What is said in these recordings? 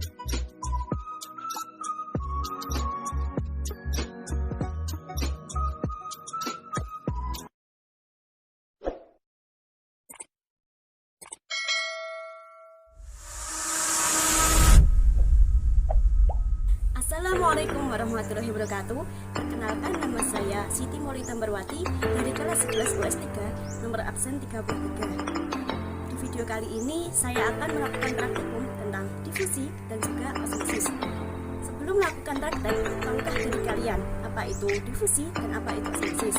Assalamualaikum warahmatullahi wabarakatuh. Perkenalkan, nama saya Siti Mauli Tambarwati dari kelas 11 US 3, nomor absen 33. Di video kali ini saya akan melakukan praktikum tentang difusi dan juga osmosis. Sebelum melakukan praktek, tahukah dari kalian apa itu difusi dan apa itu osmosis?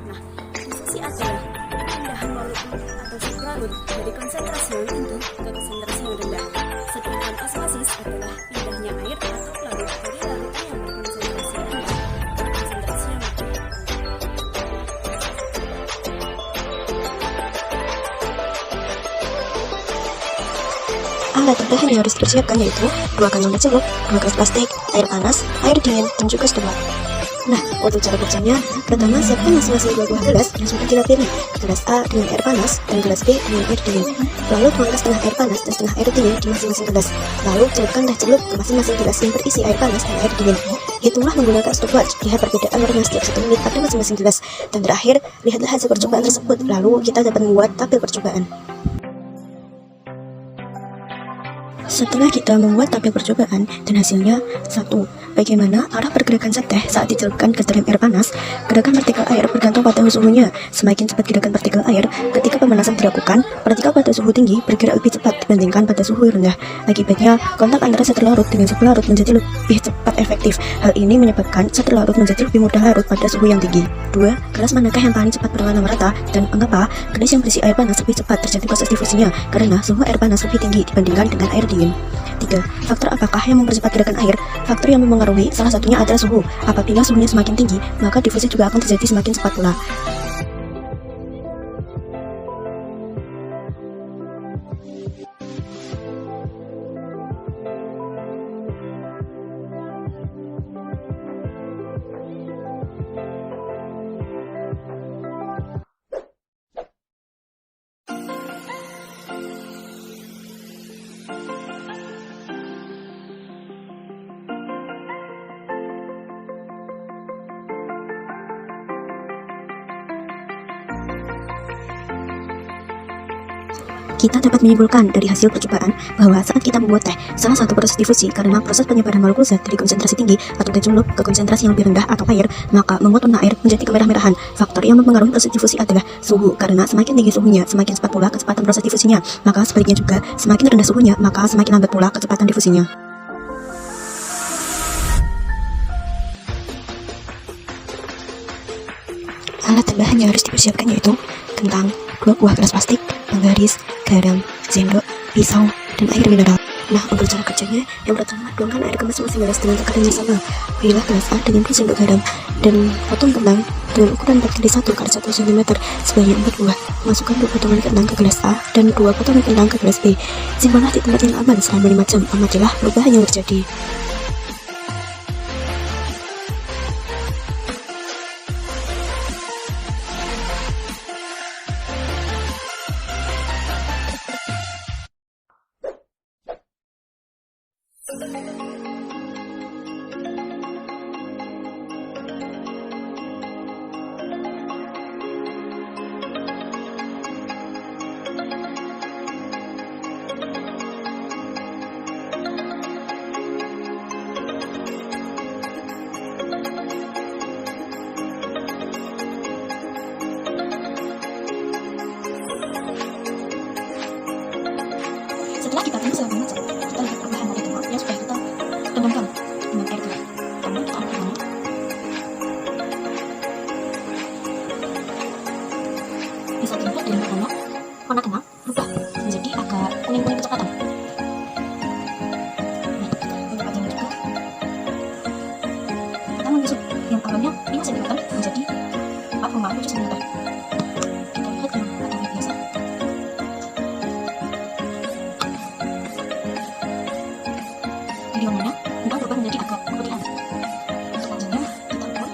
Nah, difusi adalah perpindahan molekul atau sublarut dari konsentrasi yang tinggi ke konsentrasi yang rendah. Sedangkan osmosis adalah pindahnya air atau larut dari larutan yang berkonsentrasi rendah ke konsentrasi yang lebih tinggi. Alat tambahan yang harus dipersiapkan yaitu 2 kantong celup, 2 gelas plastik, air panas, air dingin, dan juga stova. Nah, untuk cara kerjanya, pertama siapkan masing-masing 2 buah gelas yang sudah dilapisi, gelas A dengan air panas dan gelas B dengan air dingin. Lalu tuangkan setengah air panas dan setengah air dingin di masing-masing gelas. Lalu celupkan teh celup ke masing-masing gelas yang berisi air panas dan air dingin. Hitunglah menggunakan stopwatch, lihat perbedaan warna setiap 1 menit pada masing-masing gelas. Dan terakhir, lihatlah hasil percobaan tersebut, lalu kita dapat membuat tabel percobaan. Setelah kita membuat tabel percobaan dan hasilnya 1. Bagaimana arah pergerakan zat teh saat dicelupkan ke dalam air panas? Gerakan partikel air bergantung pada suhunya. Semakin cepat gerakan partikel air ketika pemanasan dilakukan, partikel pada suhu tinggi bergerak lebih cepat dibandingkan pada suhu rendah. Akibatnya, kontak antara zat larut dengan zat larut menjadi lebih cepat efektif. Hal ini menyebabkan zat larut menjadi lebih mudah larut pada suhu yang tinggi. 2. Gelas manakah yang paling cepat berwarna merata dan mengapa? Gelas yang berisi air panas lebih cepat terjadi proses difusinya karena suhu air panas lebih tinggi dibandingkan dengan air dingin. 3. Faktor apakah yang mempercepat gerakan air? Faktor yang mempengaruhi salah satunya adalah suhu. Apabila suhunya semakin tinggi, maka difusi juga akan terjadi semakin cepat pula. Kita dapat menyimpulkan dari hasil percobaan bahwa saat kita membuat teh, salah satu proses difusi karena proses penyebaran molekul zat dari konsentrasi tinggi atau teh celup ke konsentrasi yang lebih rendah atau air, maka membuat warna air menjadi kemerah-merahan. Faktor yang mempengaruhi proses difusi adalah suhu, karena semakin tinggi suhunya, semakin cepat pula kecepatan proses difusinya. Maka sebaliknya juga, semakin rendah suhunya, maka semakin lambat pula kecepatan difusinya. Alat tambahan yang harus dipersiapkan yaitu kentang, 2 buah gelas plastik, penggaris, garam, sendok, pisau, dan air mineral. Nah, untuk cara kerjanya, yang pertama tuangkan air ke masing-masing gelas dengan takaran yang sama. Pilihlah gelas A dengan 2 sendok garam dan potong kentang dengan ukuran 4x1 x 1 cm sebanyak 4 buah. Masukkan 2 potongan kentang ke gelas A dan 2 potongan kentang ke gelas B. Simpanlah di tempat yang aman selama 5 jam. Amatilah perubahan yang terjadi. Setelah kita tunggu selama 5 jam, kita lihat perubahan molekul yang sudah kita tendangkan dengan air gelap. Kemudian kita ambil warna. Bisa dilihat dari warna kentang berubah menjadi agak kuning-kuning kecoklatan. Nah, untuk wajahnya juga, kita menyusun yang awalnya 5 cm menjadi 4,7 cm. Kita lihat yang warna biasa. Di warnanya, kentang berubah menjadi agak keputihan. Untuk wajahnya, kita ubah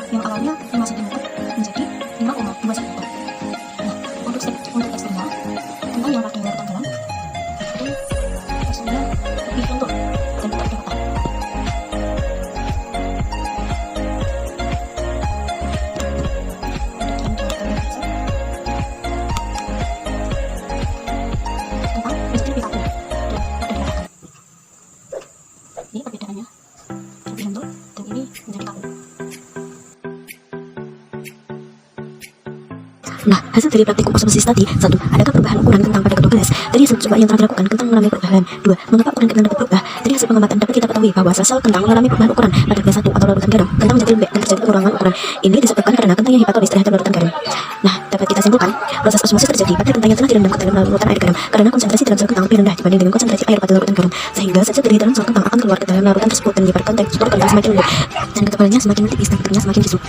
yang awalnya 5 cm menjadi 5,2 cm. Nah, untuk teksturnya, kentang yang pakai larutan garam, itu teksturnya lebih lentur. Hasil dari praktik observasi tadi: 1. Adakah perubahan ukuran kentang pada kedua gelas? Dari hasil percobaan yang telah dilakukan, kentang mengalami perubahan. 2. Mengapa ukuran kentang dapat berubah? Dari hasil pengamatan dapat kita ketahui bahwa sel kentang mengalami perubahan ukuran pada gelas 1 atau larutan garam. Kentang menjadi lembek dan terjadi pengurangan ukuran. Ini disebabkan karena kentang yang hipotonis terhadap larutan garam. Nah, dapat kita simpulkan, proses osmosis terjadi pada kentang yang telah direndam ke dalam larutan air garam karena konsentrasi dalam sel kentang lebih rendah dibanding dengan konsentrasi air pada larutan garam, sehingga zat dari dalam sel kentang akan keluar ke dalam larutan tersebut dan menyebabkan tekstur kentang semakin lembut dan ketebalannya semakin tipis dan bentuknya semakin kisut.